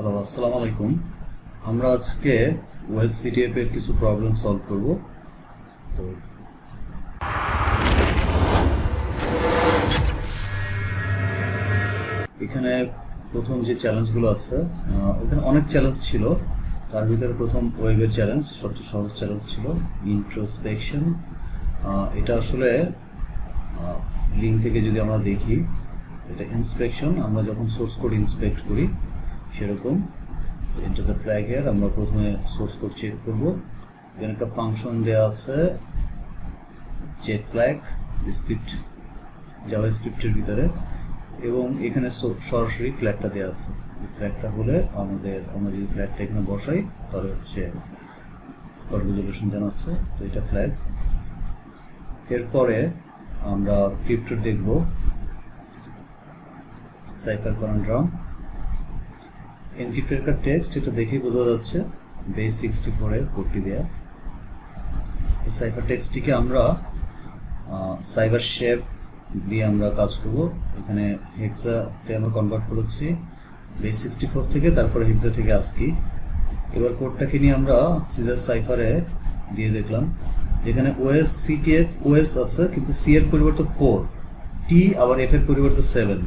Hello, আসসালামু আলাইকুম। আমরা আজকে ওএসসিটিএফ এর কিছু প্রবলেম সলভ করব। তো এখানে প্রথম যে চ্যালেঞ্জগুলো আছে, এখানে অনেক চ্যালেঞ্জ ছিল। তার ভিতরে প্রথম ওয়েবের চ্যালেঞ্জ সবচেয়ে সহজ চ্যালেঞ্জ ছিল, ইন্ট্রোস্পেকশন। এটা আসলে লিঙ্ক থেকে যদি আমরা দেখি, এটা ইন্সপেকশন। আমরা যখন সোর্স কোড ইন্সপেক্ট করি সেরকম এন্টার দ্য ফ্ল্যাগ হেয়ার আমরা প্রথমে সোর্স কোড চেক করব। এখানে একটা ফাংশন দেওয়া আছে চেক ফ্ল্যাগ স্ক্রিপ্ট, জাভাস্ক্রিপ্টের ভিতরে, এবং এখানে সরাসরি ফ্ল্যাগটা দেওয়া আছে। এই ফ্ল্যাগটা হলে আমরা যদি ফ্ল্যাগটা এখানে বসাই তাহলে হচ্ছে কনগ্রাচুলেশন জানাচ্ছে। তো এটা ফ্ল্যাগ। এরপরে আমরা ক্রিপ্টো দেখব, সাইফার কনড্রাম এনক্রিপ্টেড একটা টেক্সট, এটা দেখেই বোঝা যাচ্ছে বেস 64 এর কোডটি দেয়া। এই সাইফার টেক্সটটিকে আমরা সাইবার শেপ দিয়ে আমরা কাজ করব। এখানে হেক্সাতে আমরা কনভার্ট করেছি বেস 64 থেকে, তারপরে হেক্সা থেকে আস্কি। এবার কোডটাকে নিয়ে আমরা সিজার সাইফারে দিয়ে দেখলাম, যেখানে ওএস সিটিএফ ওএস আছে কিন্তু সি এর পরিবর্তে 4, টি আবার এফ এর পরিবর্তে 7।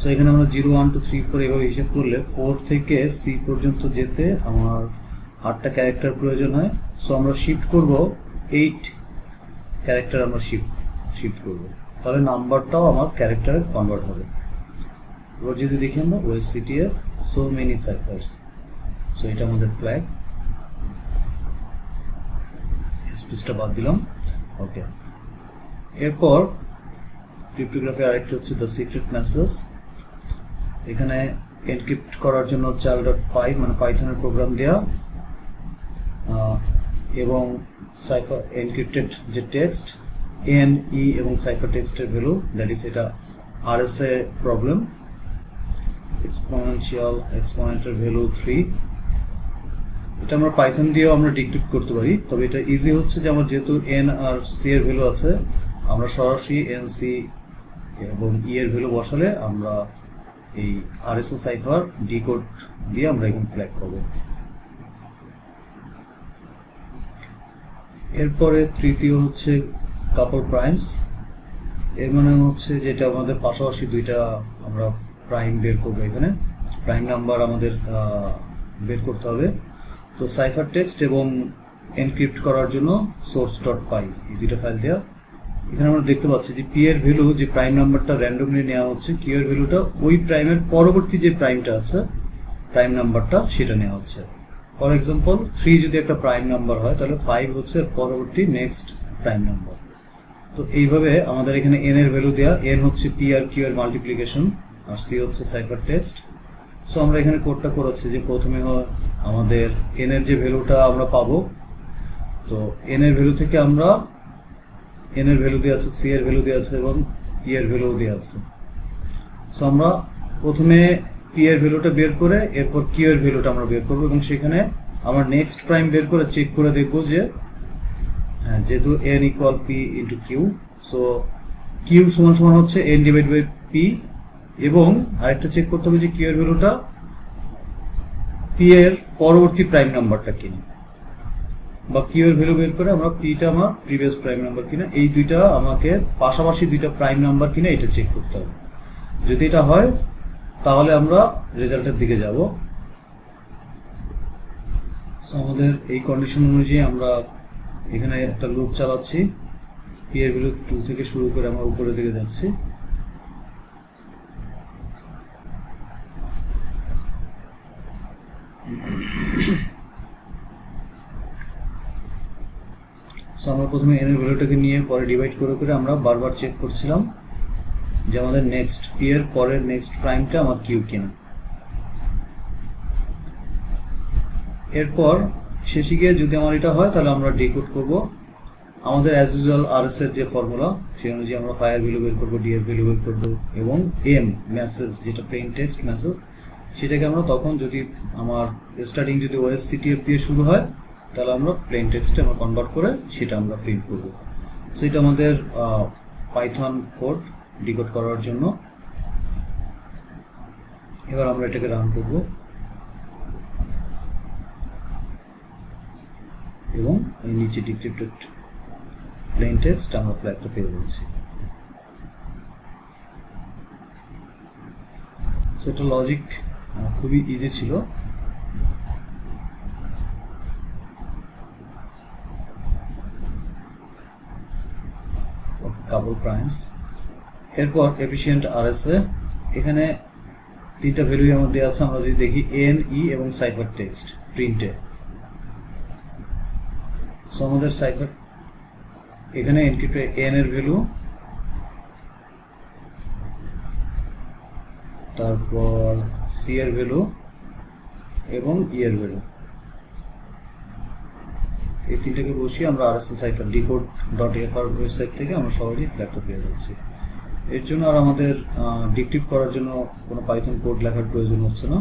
সো এখানে আমরা 0 1 2 3 4 এভাবে হিসাব করলে 4 থেকে সি পর্যন্ত যেতে আমার 8টা ক্যারেক্টার প্রয়োজন হয়। সো আমরা শিফট করব 8 ক্যারেক্টার, আমরা শিফট করব, তাহলে নাম্বারটাও আমার ক্যারেক্টারে কনভার্ট হবে। এবার যদি দেখি আমরা ওএসসিটিএফ সো মেনি সাইফার্স, সো এটা আমাদের ফ্ল্যাগ। স্পেসটা বাদ দিলাম। ওকে, এরপর ক্রিপ্টোগ্রাফি আরেকটা হচ্ছে দ্য সিক্রেট মেসেজ। এখানে এনক্রিপ্ট করার জন্য চাল.py মানে পাইথনের প্রোগ্রাম দেয়া, এবং সাইফার এনক্রিপ্টেড যে টেক্সট এন ই এবং সাইফার টেক্সটের ভ্যালু, দ্যাট ইজ এটা আরএসএ প্রবলেম। এক্সপোনেন্টের ভ্যালু 3, এটা আমরা পাইথন দিয়েও আমরা ডিক্রিপ্ট করতে পারি, তবে এটা ইজি হচ্ছে যে আমার যেহেতু এন আর সি এর ভ্যালু আছে, আমরা সরাসরি এন সি এবং ই এর ভ্যালু বসালে আমরা এই আরএসএ সাইফার ডিকোড দিয়ে আমরা এখন ফ্ল্যাগ পাবো। এরপরে তৃতীয় হচ্ছে কাপল প্রাইমস। এর মানে হচ্ছে যেটা আমাদের পাশাপাশি দুইটা আমরা প্রাইম বের করবো। এখানে প্রাইম নাম্বার আমাদের বের করতে হবে। তো সাইফার টেক্সট এবং এনক্রিপ্ট করার জন্য source.py এই দুইটা ফাইল দেওয়া। এখানে আমরা দেখতে পাচ্ছি যে পি এর ভ্যালু, যে প্রাইম নাম্বারটা র্যান্ডমলি নেওয়া হচ্ছে, কিউ এর ভ্যালুটা ওই প্রাইমের পরবর্তী যে প্রাইমটা আছে প্রাইম নাম্বারটা সেটা নেওয়া হচ্ছে। ফর এক্সাম্পল 3 যদি একটা প্রাইম নাম্বার হয়, তাহলে 5 হচ্ছে পরবর্তী নেক্সট প্রাইম নাম্বার। তো এইভাবে আমাদের এখানে এন এর ভ্যালু দেওয়া, এন হচ্ছে পি আর কিউ এর মাল্টিপ্লিকেশন, আর সি হচ্ছে সাইফার টেক্সট। সো আমরা এখানে কোডটা করেছি যে প্রথমে আমাদের এন এর যে ভ্যালুটা আমরা পাবো, তো এন এর ভ্যালু থেকে আমরা এন এর ভ্যালু দেওয়া আছে, সি এর ভ্যালু দেওয়া আছে এবং ই এর ভ্যালু দেওয়া আছে। সো আমরা প্রথমে পি এর ভ্যালুটা বের করে এরপর কিউ এর ভ্যালুটা আমরা বের করবো, এবং সেখানে আমরা নেক্সট প্রাইম বের করে চেক করে দেখবো যে যেহেতু N equal P into Q, so Q সমান সমান হচ্ছে এন ডিভাইড বাই পি, এবং আরেকটা চেক করতে হবে যে কিউ এর ভ্যালুটা পি এর পরবর্তী প্রাইম নাম্বারটা কিনা, বা কিউ এর ভ্যালু বের করে আমরা পিটা আমার প্রিভিয়াস প্রাইম নাম্বার কিনা, এই দুইটা আমাকে পাশাপাশি দুইটা প্রাইম নাম্বার কিনা এটা চেক করতে হবে। যদি এটা হয় তাহলে আমরা রেজাল্টের দিকে যাব। সো আমাদের এই কন্ডিশন অনুযায়ী আমরা এখানে একটা লুপ চালাচ্ছি, পি এর ভ্যালু 2 থেকে শুরু করে আমরা উপরের দিকে যাচ্ছি। সো আমরা প্রথমে এন এর ভ্যালুটাকে নিয়ে পরে ডিভাইড করে করে আমরা বারবার চেক করছিলাম যে আমাদের নেক্সট পি এর পরের নেক্সট প্রাইমটা আমার কিউ কিনা। এরপর শেষে গিয়ে যদি আমার এটা হয় তাহলে আমরা ডিকোড করব। আমাদের অ্যাজ ইউজুয়াল আরএস এর যে ফর্মুলা, সেই অনুযায়ী আমরা ফায়ার ভ্যালু বের করবো, ডি এর ভ্যালু বের করবো, এবং এম মেসেজ যেটা প্লেন টেক্সট মেসেজ, সেটাকে আমরা তখন যদি আমার স্টার্টিং যদি ওএসসিটিএফ দিয়ে শুরু হয় তাহলে আমরা প্লেন টেক্সটে আমরা কনভার্ট করে সেটা আমরা প্রিন্ট করব। সো এটা আমাদের পাইথন কোড ডিকোড করার জন্য। এবার আমরা এটাকে রান করব। এবং এই নিচে ডিক্রিপ্টেড প্লেন টেক্সট আমরা ফ্ল্যাগটা পেয়ে যাচ্ছি। সো এটা লজিক খুবই ইজি ছিল। কাপল প্রাইমস, এরপর এফিশিয়েন্ট আরএসএ। এখানে তিনটা ভ্যালুই আমার দেওয়া আছে। আমরা যদি দেখি এন, ই এবং সাইফার টেক্সট প্রিন্টে। সো আমাদের সাইফার এখানে এনক্রিপ্টে এন এর ভ্যালু, তারপর সি এর ভ্যালু এবং ই এর ভ্যালু, এই তিনটাকে বসিয়ে আমরা আরএসএ সাইফার decode.fr ওয়েবসাইট থেকে আমরা সহজেই ফ্ল্যাগটা পেয়ে যাচ্ছি। এর জন্য আর আমাদের ডিক্রিপ্ট করার জন্য কোনো পাইথন কোড লেখার প্রয়োজন হচ্ছে না।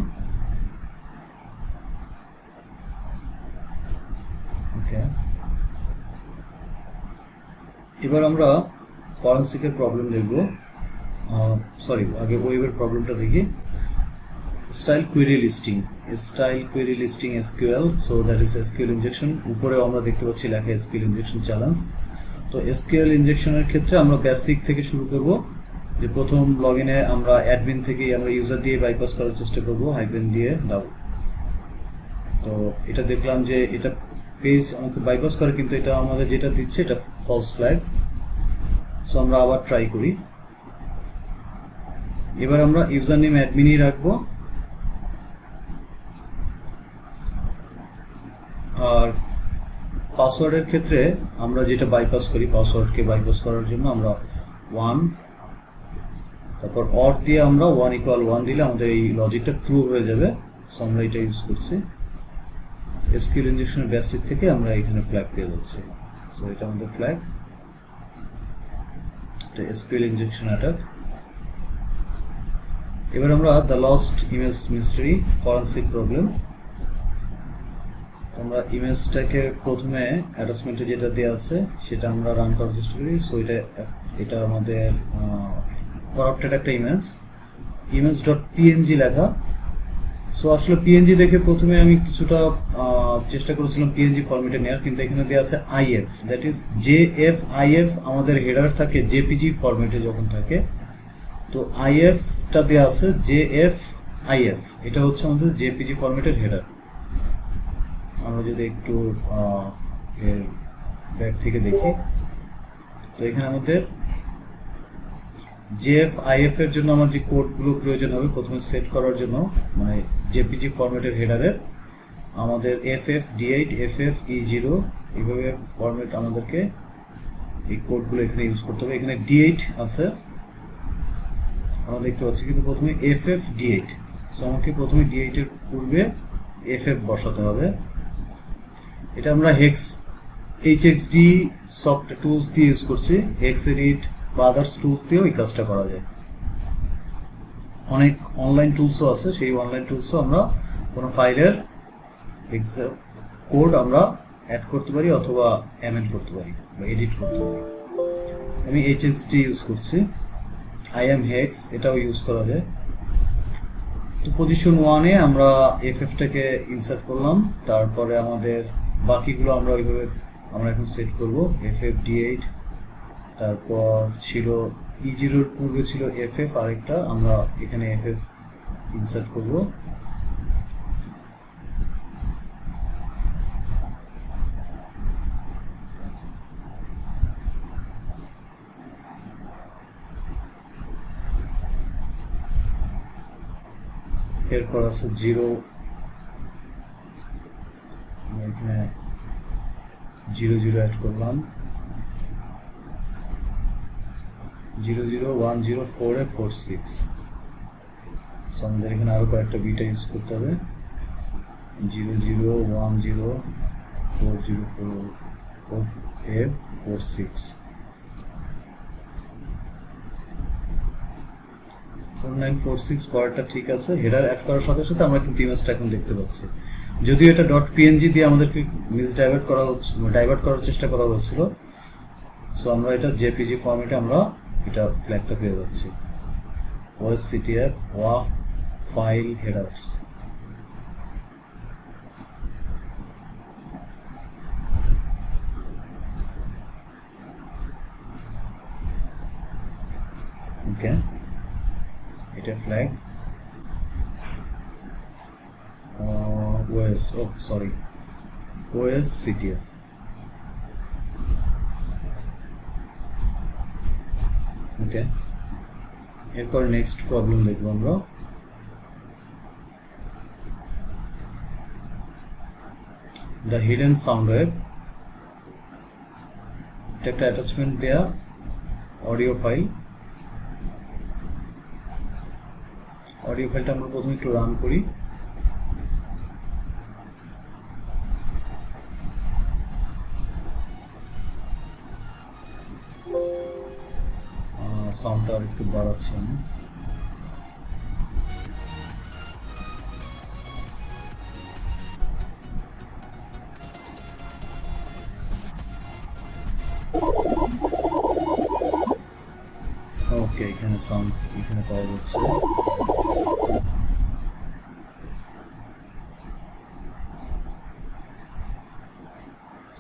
ওকে, এবার আমরা ফরেনসিকের প্রবলেম দেখব। সরি, আগে ওয়েবের প্রবলেমটা দেখি। Style query listing, style query listing SQL, so that is SQL injection. উপরেও আমরা দেখতে পাচ্ছি লেখা এসকিউএল ইনজেকশন চ্যালেঞ্জ। তো এসকিউএল ইনজেকশনের ক্ষেত্রে আমরা বেসিক থেকে শুরু করব। যে প্রথম লগইনে আমরা অ্যাডমিন থেকেই আমরা ইউজার দিয়ে বাইপাস করার চেষ্টা করব, হাইফেন দিয়ে দাও। তো এটা দেখলাম যে এটা পেজ আমাকে বাইপাস করে, কিন্তু এটা আমাদের যেটা দিচ্ছে এটা ফলস ফ্ল্যাগ। সো আমরা আবার ট্রাই করি। এবার আমরা ইউজার নেম অ্যাডমিনই রাখবো, আর পাসওয়ার্ডের ক্ষেত্রে আমরা যেটা বাইপাস করি, পাসওয়ার্ডকে বাইপাস করার জন্য আমরা 1, তারপর অর দিয়ে আমরা 1 = 1 দিলে আমাদের এই লজিকটা ট্রু হয়ে যাবে। সো আমরা এটা ইউজ করছি। এসকিউএল ইনজেকশনের বেসিক থেকে আমরা এখানে ফ্ল্যাগ পেয়ে যাচ্ছি। সো এটা আমাদের ফ্ল্যাগ, এটা এসকিউএল ইনজেকশন অ্যাটাক। এবার আমরা the lost image mystery forensic problem. আমরা ইমেজটাকে প্রথমে অ্যাটাচমেন্টে যেটা দেওয়া আছে সেটা আমরা রান করার চেষ্টা করি। সো এটা আমাদের করাপ্টেড একটা image.png লেখা। সো আসলে পিএনজি দেখে প্রথমে আমি কিছুটা চেষ্টা করেছিলাম পিএনজি ফরম্যাটে নেওয়ার, কিন্তু এখানে দেওয়া আছে আইএফ, দ্যাট ইজ JFIF। আমাদের হেডার থাকে জেপিজি ফরম্যাটে যখন থাকে, তো আইএফটা দেওয়া আছে JFIF, এটা হচ্ছে আমাদের জেপিজি ফরম্যাটের হেডার। আমরা যদি একটু এর ব্যাক থেকে দেখি, তো এখানে আমাদের JFIF এর জন্য আমার যে কোডগুলো প্রয়োজন হবে প্রথমে সেট করার জন্য, মানে জেপিজি ফরম্যাটের হেডারের আমাদের FFD8 FFE0 এইভাবে ফরম্যাট আমাদেরকে এই কোডগুলো এখানে ইউজ করতে হবে। এখানে D8 আছে আমরা দেখতে পাচ্ছি, কিন্তু প্রথমে FFD8। সো আমাকে প্রথমে D8 এর পূর্বে FF বসাতে হবে। এটা আমরা HXD সফট টুলস দিয়ে ইউজ করছি। হেক্সএডিট বা আদার্স টুলস দিয়েও এই কাজটা করা যায়। অনেক অনলাইন টুলসও আছে, সেই অনলাইন টুলসও আমরা কোনো ফাইলের কোড আমরা অ্যাড করতে পারি অথবা অ্যামেন্ড করতে পারি বা এডিট করতে পারি। আমি HXD ইউজ করছি। IMHex এটাও ইউজ করা যায়। তো পজিশন 1-এ আমরা FF-টাকে ইনসার্ট করলাম, তারপরে আমাদের বাকিগুলো আমরা ওইভাবে আমরা এখন সেট করব। FFD8, তারপর ছিল E0 এর পূর্বে ছিল FF আরেকটা, আমরা এখানে FF ইনসার্ট করব। এরপর আছে 0, এখানে 00 অ্যাড করলাম। 00104046। সো আমাদের এখানে আরো কয়েকটা বিটা ইউজ করতে হবে। 00104046 4946 পার্টটা ঠিক আছে। হেডার অ্যাড করার সাথে সাথে আমরা কিন্তু ইমেজটা এখন দেখতে পাচ্ছি, যদিও এটা .png দিয়ে আমাদেরকে ডাইভার্ট করার চেষ্টা করা হয়েছিল। সো আমরা এটা জেপিজি ফরম্যাটে আমরা এটা ফ্ল্যাগটা পেয়ে যাচ্ছি। OSCTF file headers. ওকে, এটা flag OS, oh sorry, OS CTF. Okay, এরপর নেক্সট প্রবলেম দেখবো আমরা। দ্য হিডেন সাউন্ড ওয়েভ, এটা একটা অ্যাটাচমেন্ট দেয়া অডিও ফাইল। অডিও ফাইলটা আমরা প্রথমে একটু রান করি। সাউন্ডটা আর একটু বাড়াচ্ছি আমি। ওকে, এখানে সাউন্ড এখানে পাওয়া যাচ্ছে।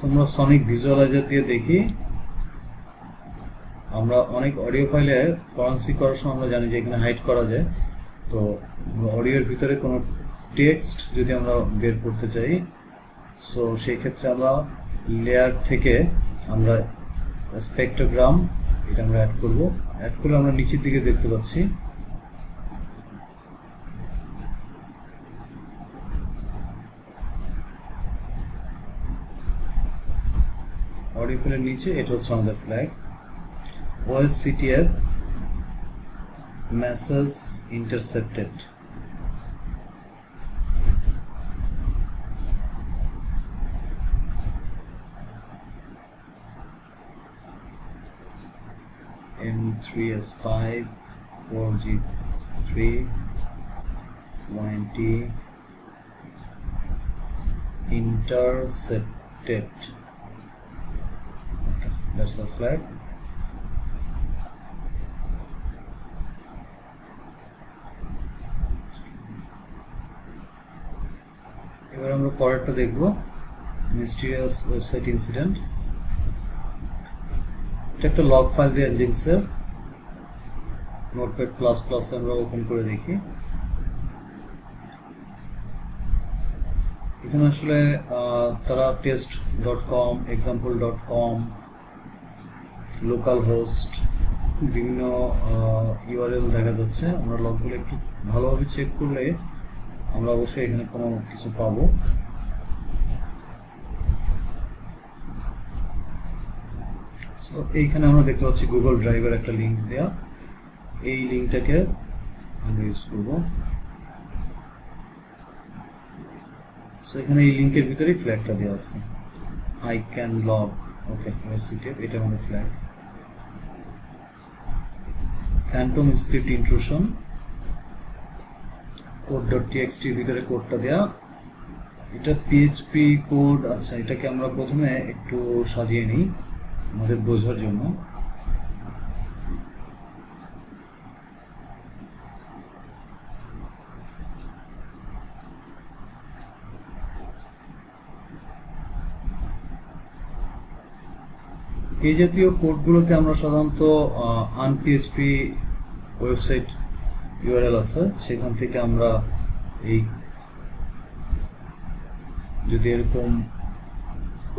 আমরা সনিক ভিজুয়ালাইজার দিয়ে দেখি। আমরা অনেক অডিও ফাইলে ফরেনসিক করার সময় আমরা জানি যে এখানে হাইড করা যায়। তো অডিওর ভিতরে কোনো টেক্সট যদি আমরা বের করতে চাই, সো সেই ক্ষেত্রে আমরা লেয়ার থেকে আমরা স্পেক্ট্রোগ্রাম এটা আমরা অ্যাড করব। অ্যাড করে আমরা নিচের দিকে দেখতে পাচ্ছি অডিও ফাইলের নিচে এটা হচ্ছে আমাদের flag OSCTF message intercepted। M3S5 4G3 1T intercepted। Okay, that's the flag। এবার আমরা পরেরটা দেখব, মিস্টিরিয়াস ওয়েবসাইট ইনসিডেন্ট। এটা একটা লগ ফাইল দিয়ে নজিংসের নোটপ্যাড প্লাস প্লাস আমরা ওপেন করে দেখি। এখানে আসলে তারা test.com example.com লোকাল হোস্ট বিভিন্ন ইউআরএল দেখা যাচ্ছে। আমরা লগগুলো একটু ভালোভাবে চেক করলে আমরা অবশ্যই এখানে কোনো কিছু পাবো। সো এইখানে আমরা দেখতে পাচ্ছি গুগল ড্রাইভের একটা লিঙ্ক দেয়া। এই লিঙ্কটাকে আমরা ইউজ করব। সো এখানে এই লিঙ্কের ভিতরেই ফ্ল্যাগটা দেওয়া আছে, I can log. Okay, OSCTF এটা আমাদের flag. Phantom script intrusion, code.txt এর ভিতরে কোডটা দেয়া। এটা PHP কোড। আচ্ছা, এটাকে আমরা প্রথমে একটু সাজিয়ে নিই আমাদের বোঝার জন্য। এই জাতীয় কোডগুলোকে আমরা সাধারণত unPHP ওয়েবসাইট ইউআরএল আছে, সেখান থেকে আমরা এই যদি এরকম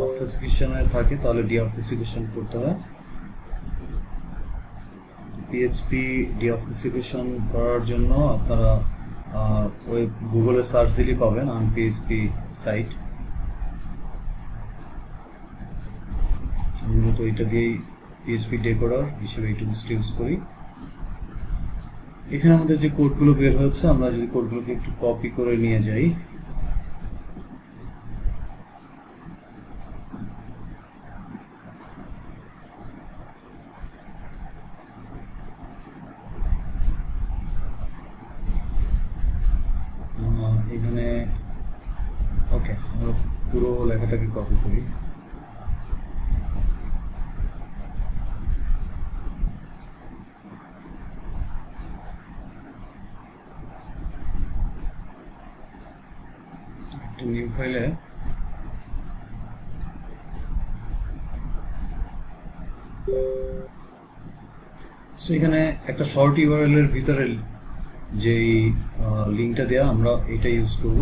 অবফুসকেশনের থাকে তাহলে ডিঅবফুসকেশন করতে হয়। PHP ডিঅবফুসকেশন করার জন্য আপনারা ওই গুগলে সার্চ দিলেই পাবেন unPHP সাইট। মূলত এটা দিয়েই PHP ডেকোডার হিসেবে এই টুলসটি ইউজ করি। এখানে আমাদের যে কোডগুলো বের হয়েছে, আমরা যদি কোডগুলোকে একটু কপি করে নিয়ে যাই, এখানে ওকে আমরা পুরো লেখাটাকে কপি করি। নিউ ফাইলে সো এখানে একটা শর্ট ইউআরএল এর ভিতরে যেই লিঙ্কটা দেওয়া আমরা এটা ইউজ করব।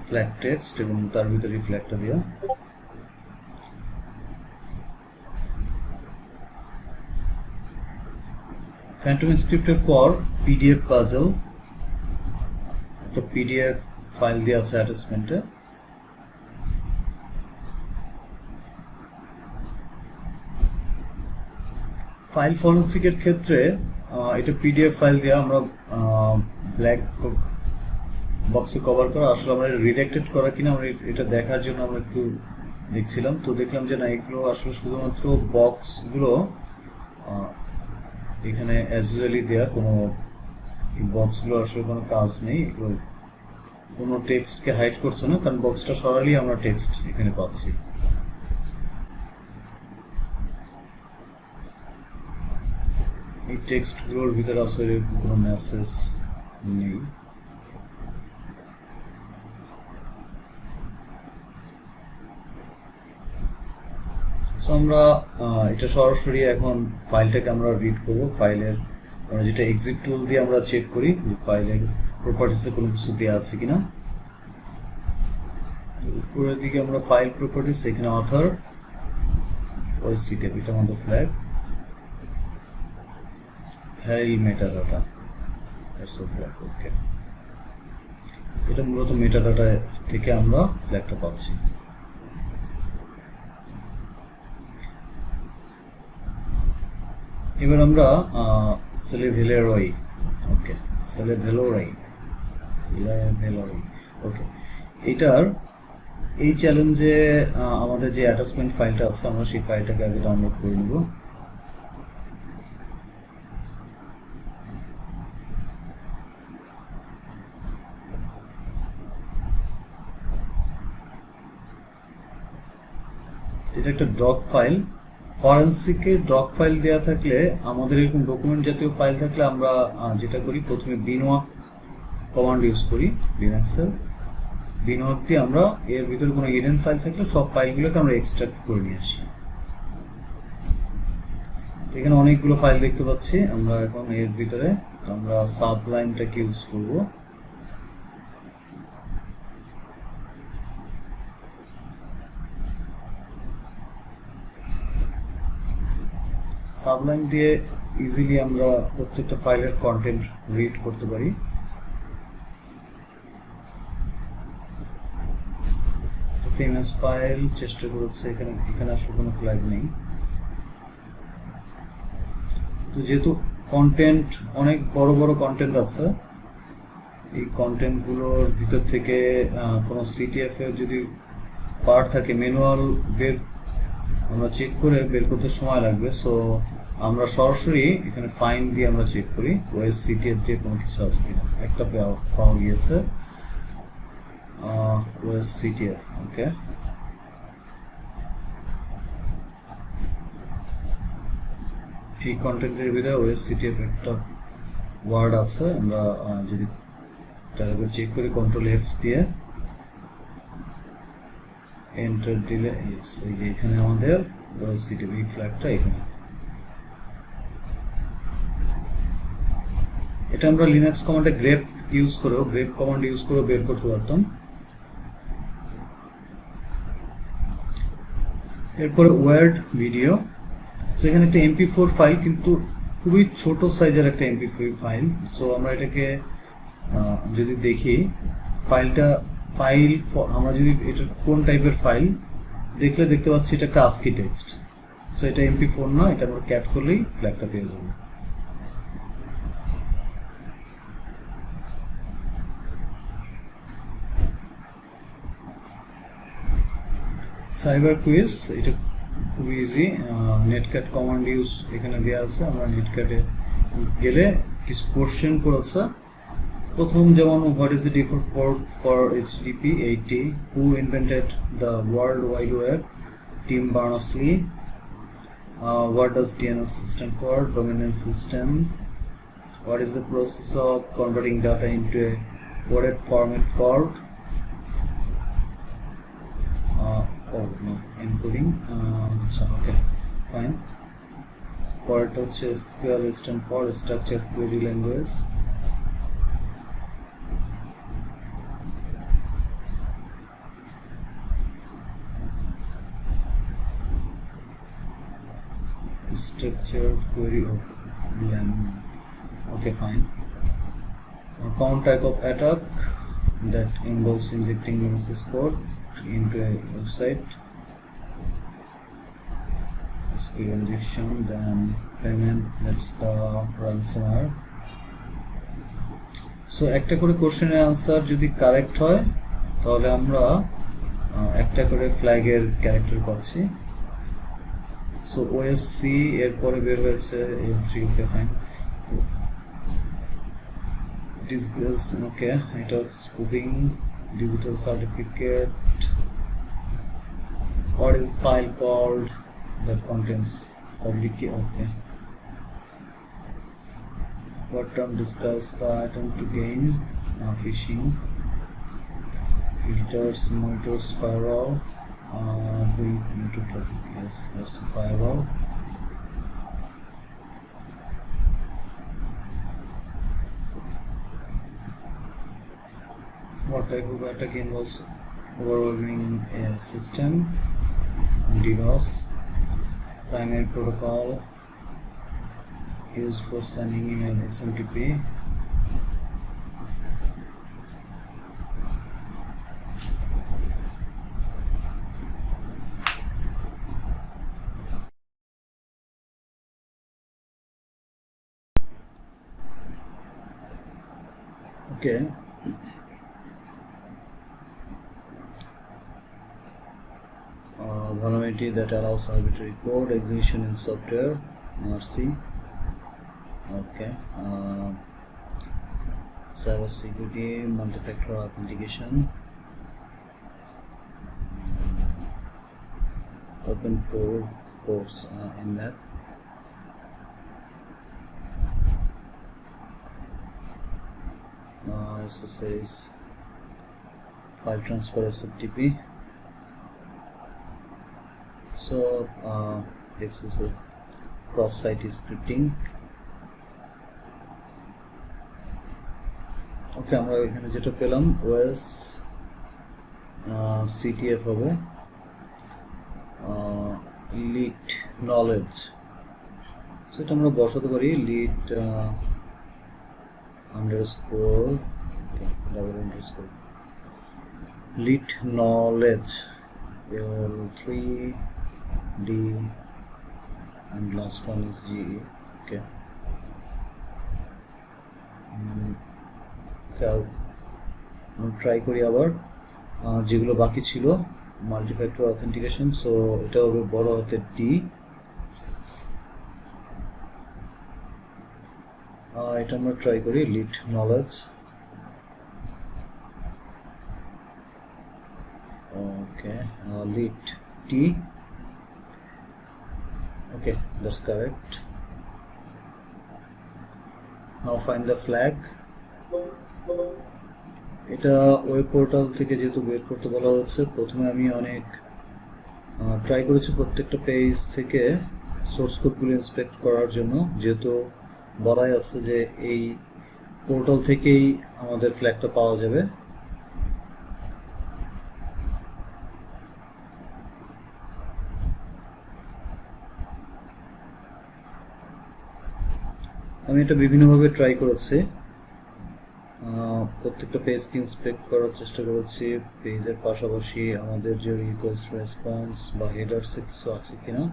ফ্ল্যাগ টেক্সট এবং তার ভিতরে ফ্ল্যাগটা দেওয়া। ফ্যান্টম স্ক্রিপ্টের পর পিডিএফ পাজল, একটা পিডিএফ ফাইল দেওয়া আছে অ্যাটাচমেন্টে। ফাইল ফরেনসিকের ক্ষেত্রে এটা পিডিএফ ফাইল দিয়ে আমরা ব্ল্যাক বক্সে কভার করা, আসলে আমরা রিডাক্টেড করা কিনা আমরা এটা দেখার জন্য আমরা একটু দেখছিলাম, তো দেখলাম যে না, এগুলো আসলে শুধুমাত্র বক্সগুলো এখানে অ্যাজ ইউজুয়ালি দেয়া, কোনো বক্সগুলো আসলে কোনো কাজ নেই, এগুলো কোনো টেক্সটকে হাইড করছে না, কারণ বক্সটা সরালি আমরা টেক্সট এখানে পাচ্ছি। এই টেক্সটগুলোর ভিতরে আসলে কোনো মেসেজ নেই। সো আমরা এটা সরাসরি এখন ফাইলটাকে আমরা রিড করব। ফাইলের আমরা যেটা এক্সিট টুল দিয়ে আমরা চেক করি যে ফাইলের প্রপার্টিসে কোনো কিছু দেওয়া আছে কিনা। উপরের দিকে আমরা ফাইল প্রপার্টিস, এখানে অথর, ওএসসি ট্যাব, এটা আমাদের ফ্ল্যাগ, ফাইল মেটাডাটা, ফ্ল্যাগ। ওকে, এটা মূলত মেটাডাটা থেকে আমরা ফ্ল্যাগটা পাচ্ছি। এবার আমরা সেলেভেলোরাই, ওকে, সেলেভেলোরাই, ওকে, এটার এই চ্যালেঞ্জে আমাদের যে অ্যাটাচমেন্ট ফাইলটা আছে আমরা সেই ফাইলটাকে আগে ডাউনলোড করে নেব। এটা একটা ডক ফাইল। ফরেনসিকে ডক ফাইল দেওয়া থাকলে, আমাদের এরকম ডকুমেন্ট জাতীয় ফাইল থাকলে আমরা যেটা করি, প্রথমে বিনওয়াক কমান্ড ইউজ করি লিনাক্সের। বিনওয়াক দিয়ে আমরা এর ভিতরে কোনো হিডেন ফাইল থাকলে সব ফাইলগুলোকে আমরা এক্সট্রাক্ট করে নিয়ে আসি। এখানে অনেকগুলো ফাইল দেখতে পাচ্ছি আমরা। এখন এর ভিতরে আমরা সাবলাইমটাকে ইউজ করব। সাবলাইম দিয়ে ইজিলি আমরা প্রত্যেকটা ফাইলের কন্টেন্ট রিড করতে পারি। ইমেজ ফাইল চেষ্টা করেছে, এখানে আসলে কোনো ফ্ল্যাগ নেই। তো যেহেতু কন্টেন্ট অনেক বড় বড় কন্টেন্ট আছে, এই কন্টেন্টগুলোর ভিতর থেকে কোনো সিটিএফ এর যদি পার্ট থাকে, ম্যানুয়াল বের আমরা চেক করে বের করতে সময় লাগবে। সো আমরা সরাসরি এখানে ফাইন্ড দিয়ে আমরা চেক করি ওএসসিটিএফ দিয়ে কোনো কিছু আছে কিনা। একটা পাওয়া গিয়েছে, ওএসসিটিএফ, ওকে। এই কন্টেন্টের ভিতরে ওএসসিটিএফ একটা ওয়ার্ড আছে। আমরা যদি তারপর চেক করি কন্ট্রোল এফ দিয়ে এন্টার দিলে, ইয়েস, এই যে এখানে আমাদের ওএসসিটিএফ এই ফ্ল্যাগটা এখানে। এটা আমরা লিনাক্স কমান্ডে গ্রেপ কমান্ড ইউজ করে বের করতে পারতাম। এরপরে ওয়ার্ড ভিডিও, সেখানে একটা MP4 ফাইল, কিন্তু খুবই ছোট সাইজের একটা MP4 ফাইল। সো আমরা এটাকে যদি দেখি আমরা যদি এটা কোন টাইপের ফাইল দেখলে দেখতে পাচ্ছি এটা একটা ASCII টেক্সট। সো এটা MP4 না, এটা আমরা ক্যাট করলেই ফ্ল্যাগটা পেয়ে যাবো। সাইবার কুইজ, এটা খুব ইজি। নেটক্যাট কমান্ড ইউজ এখানে দেওয়া আছে। আমরা নেটক্যাটে গেলে কিছু কোশ্চেন করেছে। প্রথম যেমন, what is the default port for HTTP 80? Who invented the world wide web? Team Berners-Lee. What does DNS stand for? Dominant system. What is the process of converting data into a coded format called? no encoding আচ্ছা okay fine পরেরটা হচ্ছে SQL stand for structure query language structured query of language. Okay, fine. A common type of attack that involves injecting malicious code into a website. SQL injection, then payment, that's the ransomware. So একটা করে কোশ্চেনের answer যদি correct হয় তাহলে আমরা একটা করে ফ্ল্যাগের character পাচ্ছি সো OSC এরপরে বের হয়েছে L3 ওকে ফাইন disgrace ওকে এটা spoofing digital certificate what is file called that contains public key okay what term describes the item to gain phishing filters monitors firewall doing YouTube traffic yes that's the firewall what type of attack involves overwhelming a system DDoS primary protocol used for sending email SMTP okay vulnerability that allows arbitrary code execution in software RC okay cyber security multi-factor authentication open ports in that SSH file transfer SFTP so this is a cross-site scripting okay আমরা এখানে যেটা পেলাম OS CTF হবে lead knowledge সেটা আমরা বসাতে পারি lead underscore okay, double underscore lead knowledge L3D and last one is GE okay try করি আবার যেগুলো বাকি ছিল মাল্টিফ্যাক্টর অথেন্টিকেশন সো এটা হবে বড় হাতের D এটা আমরা ট্রাই করি lead knowledge okay lead T okay that's correct now find the flag এটা ওয়েব পোর্টাল থেকে যেহেতু বের করতে বলা হচ্ছে প্রথমে আমি অনেক ট্রাই করেছি প্রত্যেকটা পেজ থেকে সোর্স কোডগুলো ইন্সপেক্ট করার জন্য যেহেতু বলাই আছে যে এই পোর্টাল থেকেই আমাদের ফ্ল্যাগটা পাওয়া যাবে আমি এটা বিভিন্নভাবে ট্রাই করেছি প্রত্যেকটা পেজকে ইন্সপেক্ট করার চেষ্টা করেছি পেজের পাশাপাশি আমাদের যে রিকোয়েস্ট রেসপন্স বা হেডারসে কিছু আছে কিনা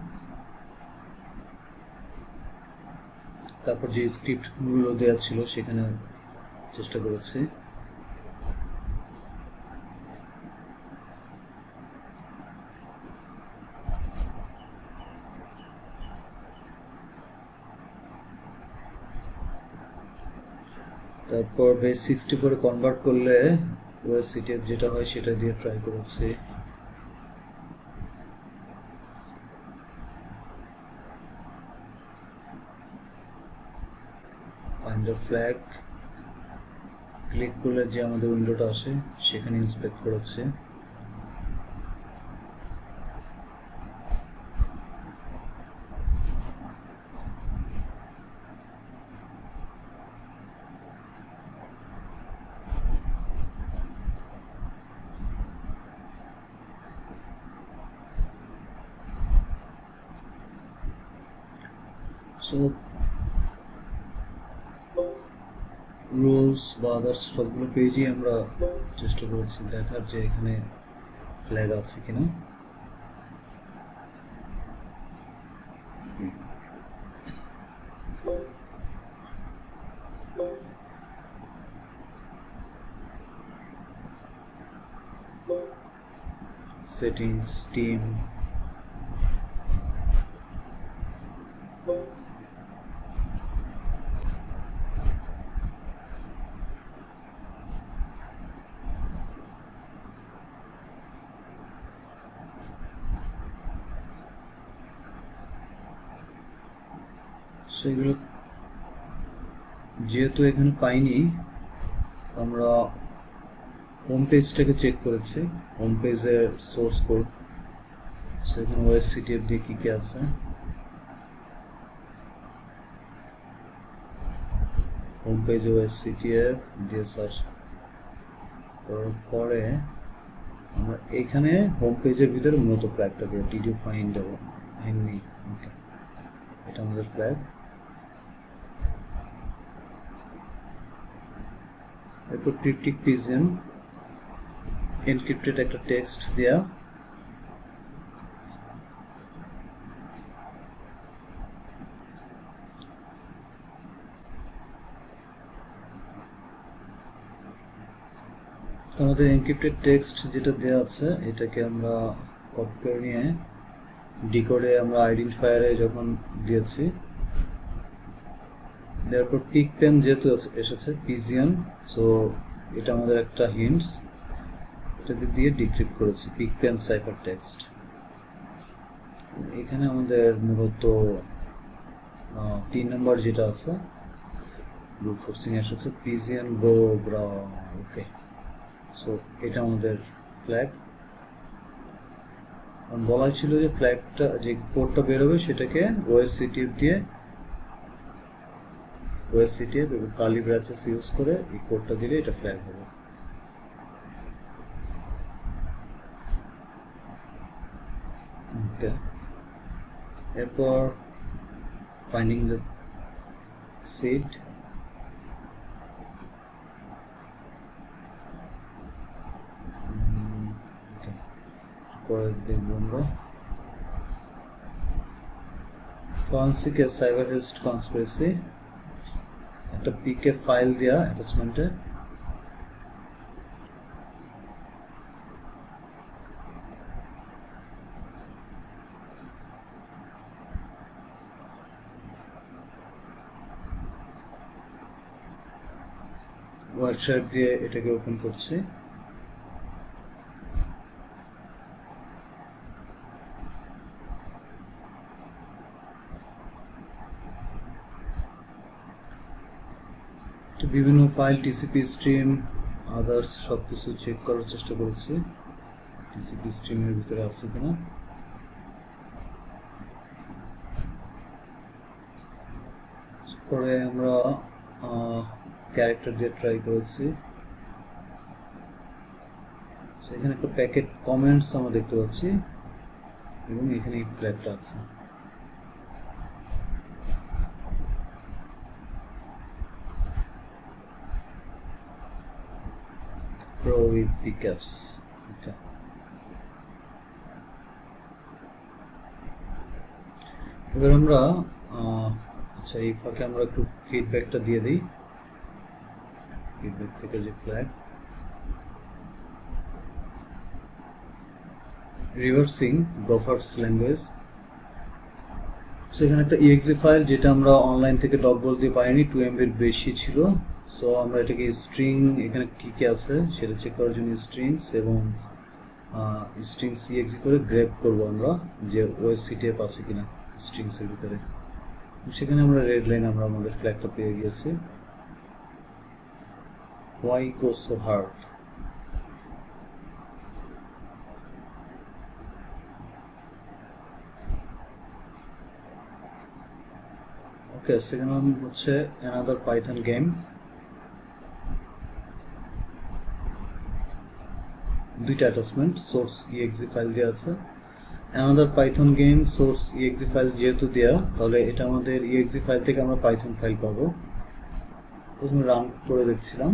তারপর যে স্ক্রিপ্টগুলো দেওয়া ছিল সেখানে চেষ্টা করেছি তারপর বেস 64 এ কনভার্ট করলে OS CTF যেটা হয় সেটা দিয়ে ট্রাই করেছি ফাইন্ড দ্য ফ্ল্যাগ ক্লিক করলে যে আমাদের উইন্ডোটা আসে সেখানে ইন্সপেক্ট করেছি সো রুলস বা আদার্স সবগুলো পেজই আমরা চেষ্টা করেছি দেখার যে এখানে ফ্ল্যাগ আছে কিনা। সেটিংস, টিম, সেগুলো যেহেতু এখানে পাইনি, আমরা হোম পেজটাকে চেক করেছি। হোম পেজের সোর্স কোড, সেখানে ওএসসিটিএফ দিয়ে কি কি আছে। হোম পেজে ওএসসিটিএফ দিয়ে সার্চ করার পরে আমরা এখানে হোম পেজের ভিতরে মূলত ফ্ল্যাগটা দিয়ে ডিড ইউ ফাইন্ড এনি, ওকে, এটা আমাদের ফ্ল্যাগ। এরপর ক্রিপ্টিক পিজন এনক্রিপ্টেড একটা টেক্সট দেয়া, আমাদের এনক্রিপ্টেড টেক্সট যেটা দেয়া আছে এটাকে আমরা কপি করে নিয়ে ডিকোডে আমরা আইডেন্টিফায়ারে যখন দিয়েছি, তারপর পিক পেন যেহেতু এসেছে পিজিয়ন, সো এটা আমাদের একটা হিন্টস, এটাকে দিয়ে ডিক্রিপ্ট করেছি পিক পেন সাইফার টেক্সট। এখানে আমাদের মূলত 3 নম্বর যেটা আছে ব্রুট ফোর্সিং এসেছে পিজিয়ন গো ব্রা, ওকে। সো এটা আমাদের ফ্ল্যাগ। বলা ছিল যে ফ্ল্যাগটা যে কোডটা বেরোবে সেটাকে ওএসসিটিএফ দিয়ে ওএসসিটিএফ এবং কার্লি ব্র্যাচেস ইউজ করে এই কোডটা দিলে এটা ফ্ল্যাগ হবে। ওকে, এরপর ফাইন্ডিং দ্য সিট, পরে দেখবো আমরা ফরেনসিক সাইবারিস্ট কনস্পিরেসি, একটা পিকে ফাইল দেয়া অ্যাটাচমেন্টে, ওয়েবসাইট দিয়ে এটাকে ওপেন করছি। বিভিন্ন ফাইল টিসিপি স্ট্রিম আদার্স সবকিছু চেক করার চেষ্টা করেছি টিসিপি স্ট্রিমের ভিতরে আছে কিনা। পরে আমরা ক্যারেক্টার দিয়ে ট্রাই করেছি, সেখানে একটা প্যাকেট কমেন্টস আমরা দেখতে পাচ্ছি এবং এখানে এই ফ্ল্যাগটা আছে। Pro with pickups, okay. এবার আমরা আচ্ছা এই ফাঁকে আমরা একটু ফিডব্যাকটা দিয়ে দিই। ফিডব্যাক থেকে যে ফ্ল্যাগ রিভার্সিং গফার্স ল্যাঙ্গুয়েজ, সেখানে একটা exe ফাইল যেটা আমরা অনলাইন থেকে ডকবল দিয়ে পাইনি, 2 MB বেশি ছিল। সো আমরা এটাকে স্ট্রিং এখানে কি কি আছে সেটা চেক করার জন্য স্ট্রিংস এবং স্ট্রিংস exe করে গ্র্যাব করব আমরা যে ওএসসিটিএফ আছে কিনা স্ট্রিংসের ভিতরে। সেখানে আমরা রেড লাইন আমরা আমাদের ফ্ল্যাগটা পেয়ে গিয়েছি। Why go so hard? Okay, second one হচ্ছে another Python game, দুইটা অ্যাটাচমেন্ট সোর্স exe ফাইল দেওয়া আছে another Python game source exe file যেহেতু দেয়া, তাহলে এটা আমাদের exe ফাইল থেকে আমরা পাইথন ফাইল পাবো। প্রথমে রান করে দেখছিলাম।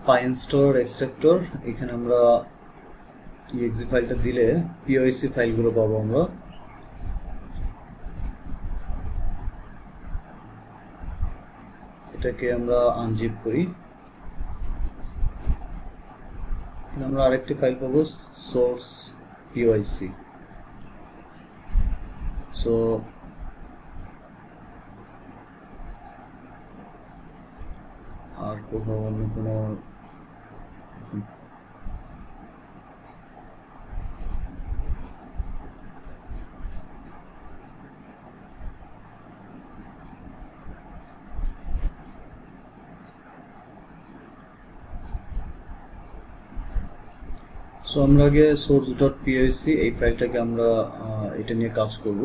পাইনস্টোর এক্সট্রাক্টর, এখানে আমরা exe ফাইলটা দিলে POC ফাইলগুলো পাবো আমরা। এটাকে আমরা আনজিপ করি, আমরা আরেকটি ফাইল পাবো সোর্স POC। সো আর কোথাও অন্য কোনো সো আমরা আগে source.poc এই ফাইলটাকে আমরা এটা নিয়ে কাজ করব।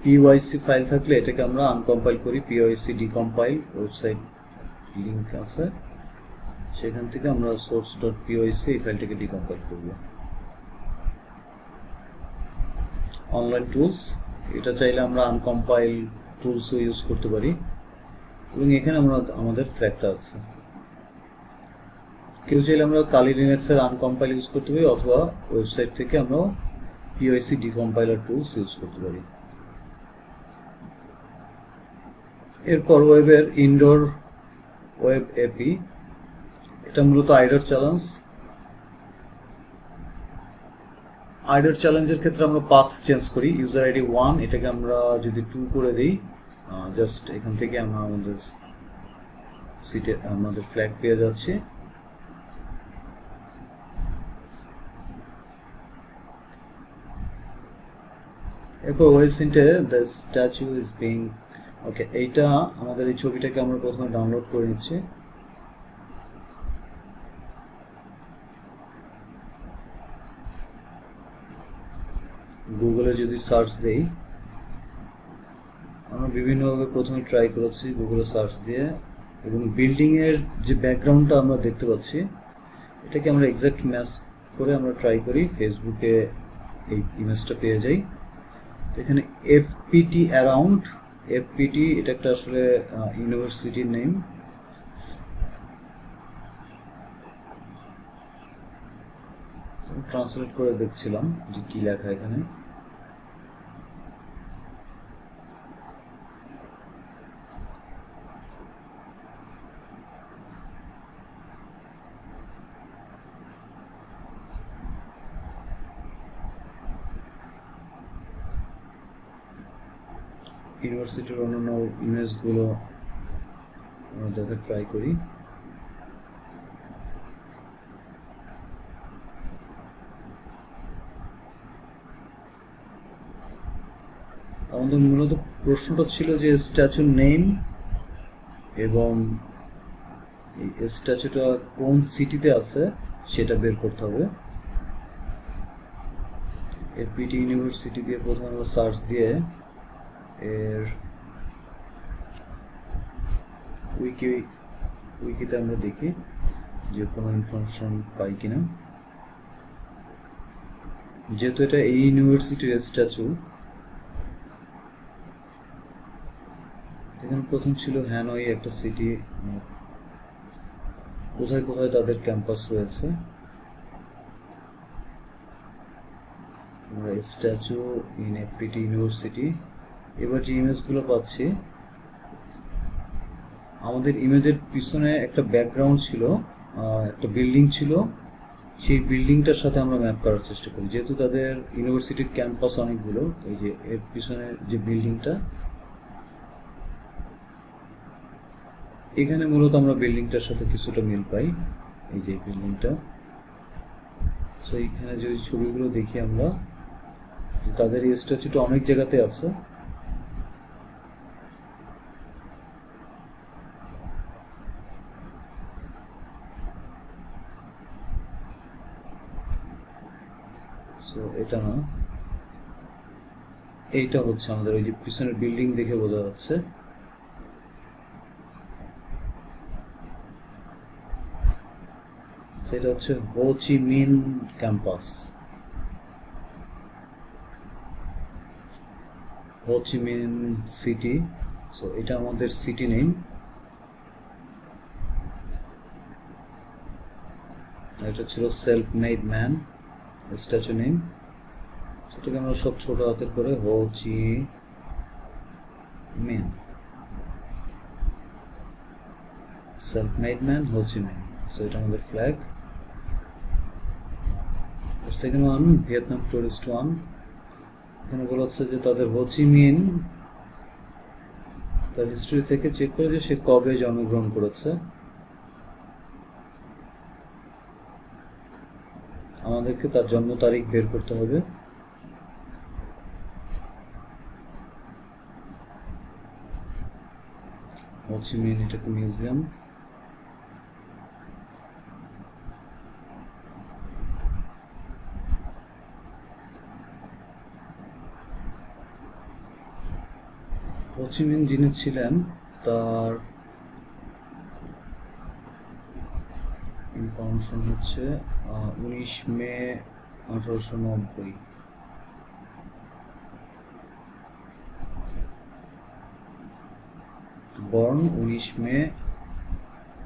POC ফাইল থাকলে এটাকে আমরা আনকম্পাইল করি, POC ডিকম্পাইল ওয়েবসাইট লিংক আছে, সেখান থেকে আমরা source.poc এই ফাইলটাকে ডিকম্পাইল করব। অনলাইন টুলস, এটা চাইলে আমরা আনকম্পাইল টুলসও ইউজ করতে পারি, এবং এখানে আমরা আমাদের ফ্ল্যাগটা আছে। কেউ চাইলে আমরা কালি লিনাক্সের আনকম্পাইল ইউজ করতে পারি, অথবা ওয়েবসাইট থেকে আমরা POC ডিকম্পাইলার টুলস ইউজ করতে পারি। এরপর ওয়েবের ইনডোর ওয়েব এপি, এটা মূলত আইডার চ্যালেঞ্জ। আইডার চ্যালেঞ্জের ক্ষেত্রে আমরা পাথ চেঞ্জ করি, ইউজার আইডি 1 এটাকে আমরা যদি 2 করে দিই, জাস্ট এখান থেকে আমরা আমাদের সিটে আমাদের ফ্ল্যাগ পেয়ে যাচ্ছে। এরপর ওয়েসিন্টে দ্য স্ট্যাচু ইজ বিং, ওকে, এইটা আমাদের এই ছবিটাকে আমরা প্রথমে ডাউনলোড করে নিচ্ছি। গুগলে যদি সার্চ দেই, আমরা বিভিন্নভাবে প্রথমে ট্রাই করেছি গুগলে সার্চ দিয়ে, এবং বিল্ডিং এর যে ব্যাকগ্রাউন্ডটা আমরা দেখতে পাচ্ছি এটাকে আমরা এক্সাক্ট ম্যাচ করে আমরা ট্রাই করি, ফেসবুকে এই ইমেজটা পেয়ে যাই। এখানে FPT অ্যারাউন্ড, FPT এটা একটা আসলে ইউনিভার্সিটির নেম। ট্রান্সলেট করে দেখছিলাম যে কি লেখা এখানে। ইউনিভার্সিটির অন্যান্য ইমেজগুলো আমরা দেখে ট্রাই করি। আমাদের মূলত প্রশ্নটা ছিল যে স্ট্যাচুর নেম এবং এই স্ট্যাচুটা কোন সিটিতে আছে সেটা বের করতে হবে। FPT ইউনিভার্সিটি দিয়ে প্রথমে আমরা সার্চ দিয়ে এর উইকিতে আমরা দেখি যে কোনো ইনফরমেশন পাই কিনা। যেহেতু এটা এই ইউনিভার্সিটির স্ট্যাচু, এখানে প্রথম ছিল হ্যানয় একটা সিটি, কোথায় কোথায় তাদের ক্যাম্পাস রয়েছে। Statue in FPT university. এবার যে ইমেজগুলো পাচ্ছি, আমাদের ইমেজের পিছনে একটা ব্যাকগ্রাউন্ড ছিল, একটা বিল্ডিং ছিল, সেই বিল্ডিংটার সাথে আমরা ম্যাপ করার চেষ্টা করি। যেহেতু তাদের ইউনিভার্সিটির ক্যাম্পাস অনেকগুলো, এই যে এর পিছনে যে বিল্ডিংটা, এখানে মূলত আমরা বিল্ডিংটার সাথে কিছুটা মিল পাই, এই যে বিল্ডিংটা। সো এইখানে যদি ছবিগুলো দেখি আমরা, তাদের এই স্ট্যাচুটা অনেক জায়গাতে আছে। সো এটা না, এইটা হচ্ছে আমাদের ওই যে পিছনের বিল্ডিং দেখে বোঝা যাচ্ছে। সেটা হচ্ছে হো চি মিন ক্যাম্পাস, হো চি মিন সিটি। সো এটা আমাদের সিটি নেম। এটা ছিল self made man statue name, সেটাকে আমরা সব ছোট হাতের করে Ho Chi Minh, self made man Ho Chi Minh. So এটা আমাদের flag. Second one Vietnam tourist one. এখানে বলা হচ্ছে যে তাদের হো চি মিন তার হিস্ট্রি থেকে চেক করে যে সে কবে জন্মগ্রহণ করেছে। আমাদেরকে তার জন্ম তারিখ বের করতে হবে। হো চি মিন, এটা একটা মিউজিয়াম। হো চি মিন যিনি ছিলেন তার ইনফরমেশন হচ্ছে 19 মে 1890। বর্ন 19 মে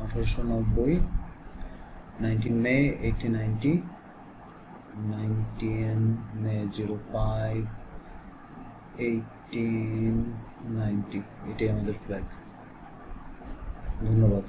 1890, 19 মে 1890, 19 মে 05, 1890। এটাই আমাদের ফ্ল্যাগ। ধন্যবাদ।